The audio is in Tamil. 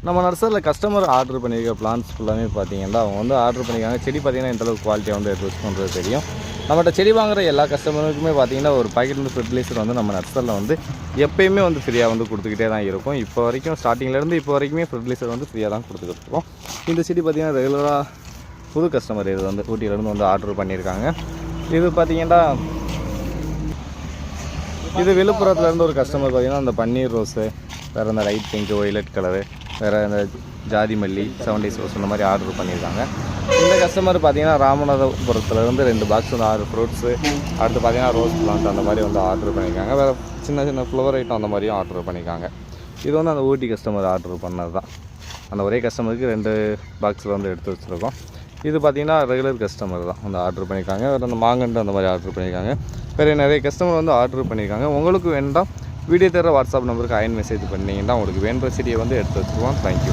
நம்ம நர்சரியில் கஸ்டமர் ஆர்டர் பண்ணியிருக்க பிளான்ஸ் ஃபுல்லாமே பார்த்தீங்கன்னா அவங்க வந்து ஆர்டர் பண்ணியிருக்காங்க. செடி பார்த்திங்கன்னா எந்தளவுக்கு குவாலிட்டியாக வந்து எடுத்து வச்சுக்கோன்றது தெரியும். நம்மகிட்ட செடி வாங்குகிற எல்லா கஸ்டமருக்குமே பார்த்திங்கன்னா ஒரு பாக்கெட் வந்து ஃபெர்டிலைசர் வந்து நம்ம நர்சரியில் வந்து எப்போயுமே வந்து ஃப்ரீயாக வந்து கொடுத்துக்கிட்டே தான் இருக்கும். இப்போ வரைக்கும் ஸ்டார்டிங்லேருந்து இப்போ வரைக்குமே ஃபெர்டிலைசர் வந்து ஃப்ரீயாக தான் கொடுத்துக்கிட்டு இருக்கோம். இந்த செடி பார்த்திங்கன்னா ரெகுலராக புது கஸ்டமர் இது வந்து ஊட்டியிலேருந்து வந்து ஆர்டர் பண்ணியிருக்காங்க. இது பார்த்திங்கன்னா இது விழுப்புரத்துலேருந்து ஒரு கஸ்டமர் பார்த்திங்கன்னா அந்த பன்னீர் ரோஸு, வேறு அந்த லைட் பிங்க்கு, ஒய்லட் கலரு, வேறு இந்த ஜாதி மல்லி, 7 days ரோஸ் இந்த மாதிரி ஆர்டர் பண்ணியிருக்காங்க. இந்த கஸ்டமர் பார்த்திங்கன்னா ராமநாதபுரத்துலேருந்து 2 பாக்ஸ் வந்து 6 ஃப்ரூட்ஸு, அடுத்து பார்த்திங்கன்னா ரோஸ் பிளான்ட் அந்த மாதிரி வந்து ஆர்டர் பண்ணியிருக்காங்க. வேறு சின்ன சின்ன ஃப்ளவர் ஐட்டம் அந்த மாதிரியும் ஆர்டர் பண்ணியிருக்காங்க. இது வந்து அந்த ஊட்டி கஸ்டமர் ஆர்டர் பண்ணது தான். அந்த ஒரே கஸ்டமருக்கு 2 பாக்ஸில் வந்து எடுத்து வச்சுருக்கோம். இது பார்த்திங்கன்னா ரெகுலர் கஸ்டமர் தான் வந்து ஆர்டர் பண்ணியிருக்காங்க. வேறு அந்த மாங்கண்டு அந்த மாதிரி ஆர்டர் பண்ணியிருக்காங்க. வேறு நிறைய கஸ்டமர் வந்து ஆர்டர் பண்ணியிருக்காங்க. உங்களுக்கு வேண்டாம் வீடியோ தர வாட்ஸ்அப் நம்பருக்கு அயன் மெசேஜ் பண்ணிங்கன்னா உங்களுக்கு வேணுற செடியை வந்து எடுத்து வச்சுருவோம். தேங்க்யூ.